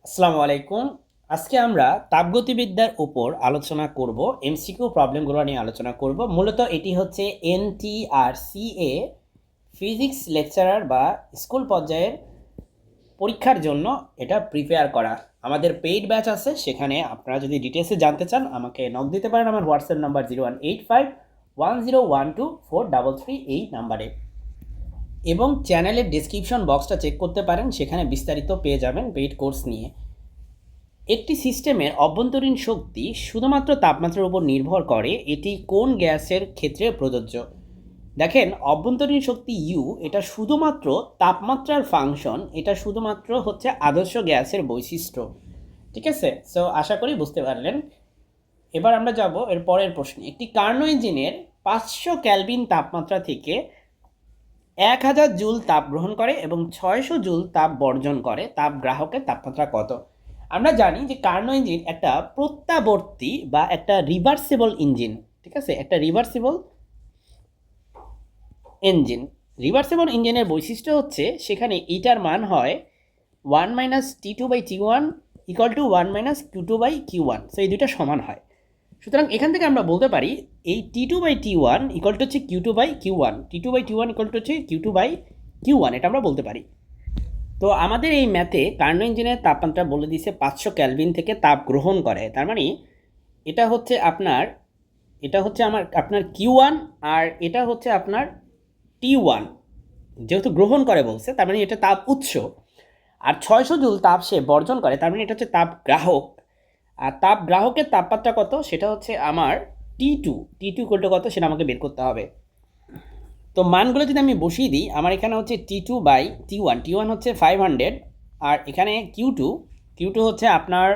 আসসালামু আলাইকুম। আজকে আমরা তাপগতিবিদ্যার উপর আলোচনা করব। এমসিকিউ প্রবলেমগুলো নিয়ে আলোচনা করব। মূলত এটি হচ্ছে এনটিআরসিএ ফিজিক্স লেকচারার বা স্কুল পর্যায়ের পরীক্ষার জন্য এটা প্রিপেয়ার করা। আমাদের পেইড ব্যাচ আছে, সেখানে আপনারা যদি ডিটেলসে জানতে চান আমাকে নক দিতে পারেন আমার হোয়াটসঅ্যাপ নাম্বার 0185 1012 433 এই নাম্বারে, এবং চ্যানেলের ডেসক্রিপশন বক্সটা চেক করতে পারেন, সেখানে বিস্তারিত পেয়ে যাবেন পেইড কোর্স নিয়ে। একটি সিস্টেমের অভ্যন্তরীণ শক্তি শুধুমাত্র তাপমাত্রার উপর নির্ভর করে, এটি কোন গ্যাসের ক্ষেত্রে প্রযোজ্য? দেখেন, অভ্যন্তরীণ শক্তি ইউ এটা শুধুমাত্র তাপমাত্রার ফাংশন, এটা শুধুমাত্র হচ্ছে আদর্শ গ্যাসের বৈশিষ্ট্য। ঠিক আছে, সো আশা করি বুঝতে পারলেন। এবার আমরা যাব এর পরের প্রশ্নে। একটি কার্নো ইঞ্জিনের 500 ক্যালভিন তাপমাত্রা থেকে 1000 জুল তাপ গ্রহণ করে এবং 600 জুল তাপ বর্জন করে, তাপ গ্রাহকের তাপমাত্রা কত? আমরা জানি যে কার্নো ইঞ্জিন একটা প্রত্যাবর্তী বা একটা রিভার্সিবল ইঞ্জিন। ঠিক আছে, একটা রিভার্সিবল ইঞ্জিন। রিভার্সিবল ইঞ্জিনের বৈশিষ্ট্য হচ্ছে সেখানে এইটার মান হয় 1 - T2/T1 = 1 - Q2/Q1। সো এই দুইটা সমান হয়। সুতরাং এখান থেকে আমরা বলতে পারি এই T2/T1 = হচ্ছে Q2/Q1, T2/T1 = হচ্ছে Q2/Q1, এটা আমরা বলতে পারি। তো আমাদের এই ম্যাথে কার্নো ইঞ্জিনের তাপমাত্রা বলে দিয়েছে 500 ক্যালভিন থেকে তাপ গ্রহণ করে। তার মানে এটা হচ্ছে আপনার Q1, আর এটা হচ্ছে আপনার T1। যেহেতু গ্রহণ করে বলছে, তার মানে এটা তাপ উৎস। আর 600 জুল তাপ সে বর্জন করে, তার মানে এটা হচ্ছে তাপ গ্রাহক। আর তাপ গ্রাহকের তাপমাত্রা কত, সেটা হচ্ছে আমার T2 কত সেটা আমাকে বের করতে হবে। তো মানগুলো যদি আমি বসিয়ে দিই, আমার এখানে হচ্ছে T2/T1 হচ্ছে 500, আর এখানে Q2 হচ্ছে আপনার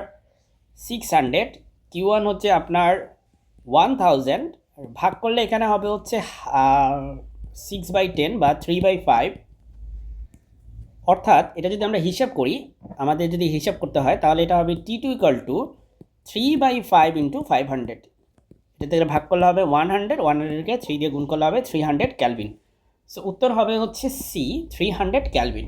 600, Q1 হচ্ছে আপনার 1000, ভাগ করলে এখানে হবে হচ্ছে 6/10 বা 3/5। অর্থাৎ এটা যদি আমরা হিসাব করি, আমাদের যদি হিসাব করতে হয়, তাহলে এটা হবে T2 = 3/5 × 500। এটা থেকে ভাগ করলে হবে 100কে 3 দিয়ে গুণ করলে হবে 300 ক্যালভিন। সো উত্তর হবে হচ্ছে সি, 300 ক্যালভিন।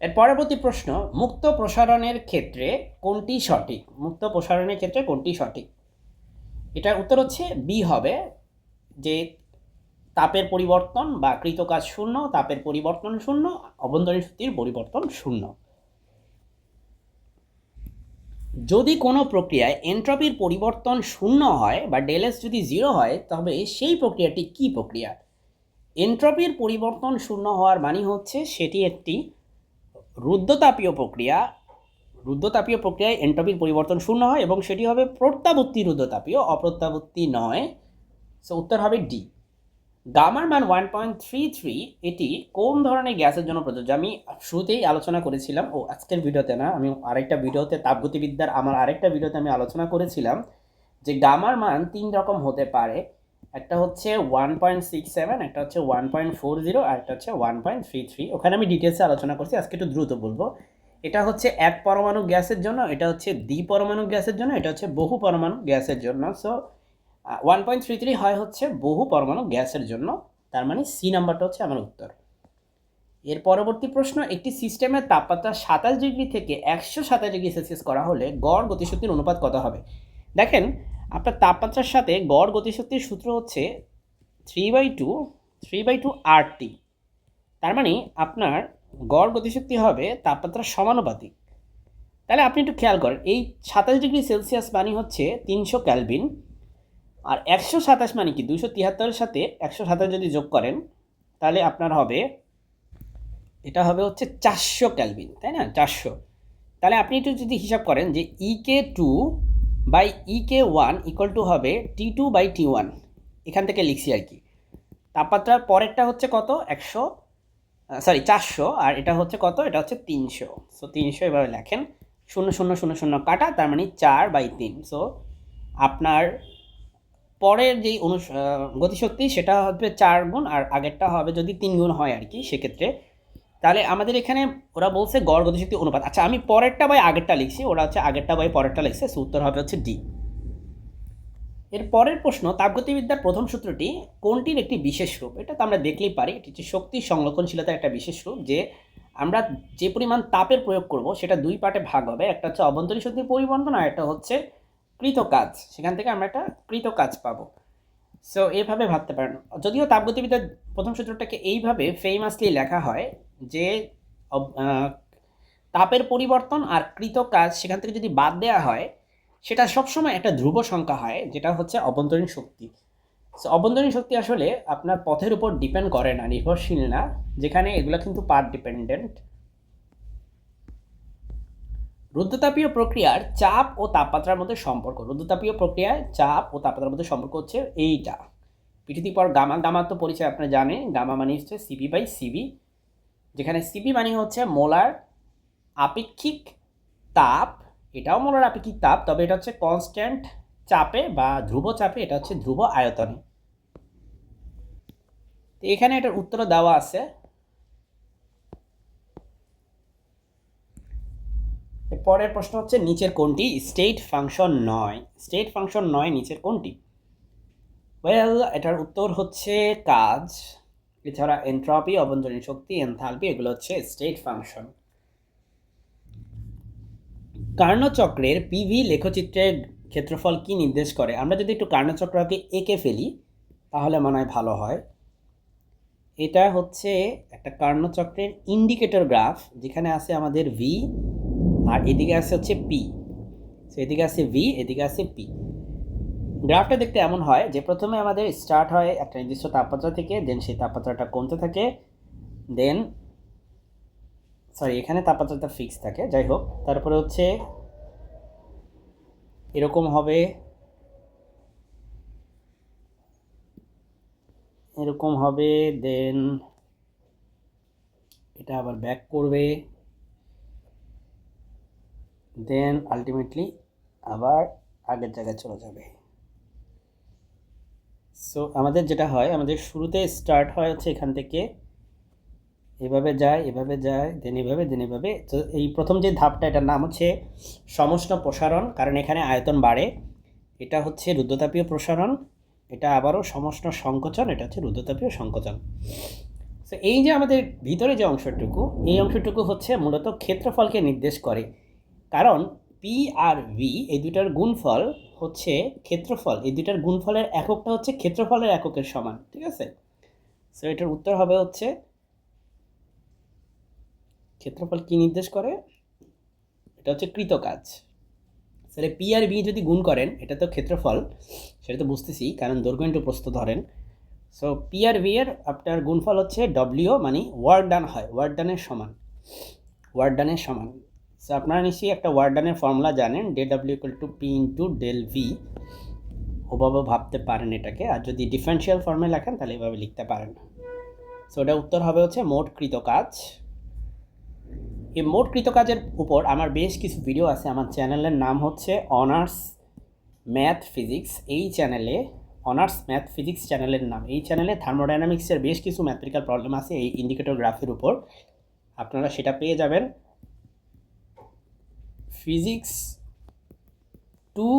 এর পরবর্তী প্রশ্ন, মুক্ত প্রসারণের ক্ষেত্রে কোনটি সঠিক? মুক্ত প্রসারণের ক্ষেত্রে কোনটি সঠিক? এটার উত্তর হচ্ছে বি হবে, যে তাপের পরিবর্তন বা কৃতকাজ শূন্য, তাপের পরিবর্তন শূন্য, অভ্যন্তরীণ শক্তির পরিবর্তন শূন্য। যদি কোনো প্রক্রিয়ায় এনট্রপির পরিবর্তন শূন্য হয় বা ΔS যদি 0 হয়, তবে সেই প্রক্রিয়াটি কী প্রক্রিয়া? এনট্রপির পরিবর্তন শূন্য হওয়ার মানে হচ্ছে সেটি একটি রুদ্ধতাপীয় প্রক্রিয়া। রুদ্ধতাপীয় প্রক্রিয়ায় এনট্রপির পরিবর্তন শূন্য হয় এবং সেটি হবে প্রত্যাবর্তী রুদ্ধতাপীয়, অপ্রত্যাবর্তী নয়। সো উত্তর হবে ডি। গামার মান 1.33 এটি কোন ধরনের গ্যাসের জন্য প্রযোজ্য? আমি শুরুতেই আলোচনা করেছিলাম, আজকের ভিডিওতে না, আমি আরেকটা ভিডিওতে তাপগতিবিদ্যার আমার আরেকটা ভিডিওতে আমি আলোচনা করেছিলাম যে গামার মান 3 রকম হতে পারে। একটা হচ্ছে 1.67, একটা হচ্ছে 1.40, আর একটা হচ্ছে 1.33। ওখানে আমি ডিটেলসে আলোচনা করছি, আজকে একটু দ্রুত বলবো। এটা হচ্ছে এক পরমাণু গ্যাসের জন্য, এটা হচ্ছে দ্বিপরমাণু গ্যাসের জন্য, এটা হচ্ছে বহু পরমাণু গ্যাসের জন্য। সো 1.33 হয় হচ্ছে বহু পরমাণু গ্যাসের জন্য, তার মানে সি নাম্বারটা হচ্ছে আমার উত্তর। এর পরবর্তী প্রশ্ন, একটি সিস্টেমের তাপমাত্রা 27 ডিগ্রি থেকে 127 ডিগ্রি সেলসিয়াস করা হলে গড় গতিশক্তির অনুপাত কত হবে? দেখেন, আপনার তাপমাত্রার সাথে গড় গতিশক্তির সূত্র হচ্ছে 3/2 RT। তার মানে আপনার গড় গতিশক্তি হবে তাপমাত্রার সমানুপাতিক। তাহলে আপনি একটু খেয়াল করেন, এই 27 ডিগ্রি সেলসিয়াস মানে হচ্ছে 300 ক্যালভিন, আর 127 মানে কি 273-এর সাথে 127 যদি যোগ করেন, তাহলে আপনার হবে, এটা হবে হচ্ছে 400 ক্যালভিন, তাই না? 400। তাহলে আপনি একটু যদি হিসাব করেন যে EK2/EK1 = হবে T2/T1, এখান থেকে লিখছি আর কি। তাপমাত্রার পরেরটা হচ্ছে কত, 400, আর এটা হচ্ছে কত, এটা হচ্ছে 300। সো 300 এভাবে লেখেন, 0 0 0 0 কাটা, তার মানে 4/3। সো আপনার পরের যেই গতিশক্তি সেটা হবে 4 গুণ, আর আগেরটা হবে যদি 3 গুণ হয় আর কি সেক্ষেত্রে। তাহলে আমাদের এখানে ওরা বলছে গড় গতিশক্তি অনুপাত। আচ্ছা, আমি পরেরটা বাই আগেরটা লিখছি, ওরা হচ্ছে আগেরটা বাই পরেরটা লিখছে, সো উত্তর হবে হচ্ছে ডি। এর পরের প্রশ্ন, তাপগতিবিদ্যার প্রথম সূত্রটি কোনটির একটি বিশেষ রূপ? এটা তো আমরা দেখলেই পারি, এটি হচ্ছে শক্তির সংরক্ষণশীলতার একটা বিশেষ রূপ, যে আমরা যে পরিমাণ তাপের প্রয়োগ করব সেটা দুই পার্টে ভাগ হবে, একটা হচ্ছে অভ্যন্তরীণ শক্তির পরিবর্তন আর একটা হচ্ছে কৃত কাজ, সেখান থেকে আমরা একটা কৃত কাজ পাবো। সো এভাবে ভাবতে পারেন। যদিও তাপগতিবিদ্যার প্রথম সূত্রটাকে এইভাবে ফেমাসলি লেখা হয় যে তাপের পরিবর্তন আর কৃত কাজ সেখান থেকে যদি বাদ দেওয়া হয় সেটা সবসময় একটা ধ্রুব সংখ্যা হয়, যেটা হচ্ছে অভ্যন্তরীণ শক্তি। সো অভ্যন্তরীণ শক্তি আসলে আপনার পথের উপর ডিপেন্ড করে না, নির্ভরশীল না, যেখানে এগুলো কিন্তু পাথ ডিপেন্ডেন্ট। রুদ্ধতাপীয় প্রক্রিয়ার চাপ ও তাপমাত্রার মধ্যে সম্পর্ক। রুদ্ধতাপীয় প্রক্রিয়ায় চাপ ও তাপমাত্রার মধ্যে সম্পর্ক হচ্ছে এইটা, পিটি পর গামা। গামা তো পরিচয় আপনারা জানেন, গামা মানে হচ্ছে সিবি বাই সিবি, যেখানে সিবি মানে হচ্ছে মোলার আপেক্ষিক তাপ, এটাও মোলার আপেক্ষিক তাপ, তবে এটা হচ্ছে কনস্ট্যান্ট চাপে বা ধ্রুব চাপে, এটা হচ্ছে ধ্রুব আয়তনে। তো এখানে এটার উত্তরও দেওয়া আছে। পরের প্রশ্ন হচ্ছে নিচের কোনটি স্টেট ফাংশন নয়? স্টেট ফাংশন নয় নিচের কোনটি? ওয়েল, এটার উত্তর হচ্ছে কাজ, এছাড়া এনট্রপি, অভ্যন্তরীণ শক্তি, এনথালপি, এগুলো হচ্ছে স্টেট ফাংশন। কার্ণচক্রের পিভি লেখচিত্রের ক্ষেত্রফল কি নির্দেশ করে? আমরা যদি একটু কার্ণচক্রকে এঁকে ফেলি তাহলে মনে হয় ভালো হয়। এটা হচ্ছে একটা কার্ণচক্রের ইন্ডিকেটর গ্রাফ, যেখানে আছে আমাদের ভি আর এদিকে আছে হচ্ছে পি। সো এদিকে আছে ভি, এদিকে আছে পি। গ্রাফটা দেখতে এমন হয় যে প্রথমে আমাদের স্টার্ট হয় একটা নির্দিষ্ট তাপমাত্রা থেকে, দেন সেই তাপমাত্রাটা কমতে থাকে, দেন এখানে তাপমাত্রাটা ফিক্স থাকে, যাই হোক, তারপরে হচ্ছে এরকম হবে, এরকম হবে, দেন এটা আবার ব্যাক করবে, দেন আলটিমেটলি আবার আগের জায়গায় চলে যাবে। সো আমাদের যেটা হয়, আমাদের শুরুতে স্টার্ট হয় হচ্ছে এখান থেকে, এভাবে যায়, এভাবে যায়, দেন এভাবে, দেন এভাবে। তো এই প্রথম যে ধাপটা, এটার নাম হচ্ছে সমষ্ণ প্রসারণ, কারণ এখানে আয়তন বাড়ে। এটা হচ্ছে রুদ্ধতাপীয় প্রসারণ, এটা আবারও সমষ্ণ সংকোচন, এটা হচ্ছে রুদ্ধতাপীয় সংকোচন। সো এই যে আমাদের ভিতরে যে অংশটুকু, এই অংশটুকু হচ্ছে মূলত ক্ষেত্রফলকে নির্দেশ করে, কারণ পি আর ভি এই দুটার গুণফল হচ্ছে ক্ষেত্রফল, এই দুটার গুণফলের এককটা হচ্ছে ক্ষেত্রফলের এককের সমান, ঠিক আছে? সো এটার উত্তর হবে হচ্ছে, ক্ষেত্রফল কি নির্দেশ করে? এটা হচ্ছে কৃত কাজ। তাহলে পি আর ভি যদি গুণ করেন, এটা তো ক্ষেত্রফল, সেটা তো বুঝতেছি, কারণ দৈর্ঘ্য ইন্টু প্রস্থ ধরেন। সো পি আর ভি এর আপনার গুণফল হচ্ছে ডব্লিউ, মানে ওয়ার্ক ডান হয়, ওয়ার্ক ডানের সমান, ওয়ার্ক ডানের সমান। সো আপনারা নিশ্চয়ই একটা ওয়ার্ক ডানের ফর্মুলা জানেন, d W equal to P into del V, ওভাবে ভাবতে পারেন এটাকে, আর যদি ডিফারেন্সিয়াল ফর্মে লেখেন তাহলে এভাবে লিখতে পারেন। সো ওটা উত্তর হবে হচ্ছে মোট কৃত কাজ। এই মোট কৃত কাজের উপর আমার বেশ কিছু ভিডিও আছে, আমার চ্যানেলের নাম হচ্ছে অনার্স ম্যাথ ফিজিক্স। এই চ্যানেলে, অনার্স ম্যাথ ফিজিক্স চ্যানেলের নাম, এই চ্যানেলে থার্মোডাইনামিক্সের বেশ কিছু ম্যাথমেটিক্যাল প্রবলেম আছে এই ইন্ডিকেটর গ্রাফের উপর, আপনারা সেটা পেয়ে যাবেন। ফিজিক্স 2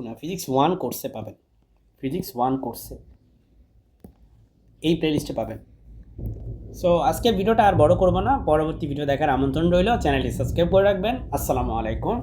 না, ফিজিক্স 1 কোর্সে পাবেন, ফিজিক্স 1 কোর্সে এই প্লেলিস্টে পাবেন। সো আজকের ভিডিওটা আর বড় করবো না, পরবর্তী ভিডিও দেখার আমন্ত্রণ রইল, চ্যানেলটি সাবস্ক্রাইব করে রাখবেন। আসসালামু আলাইকুম।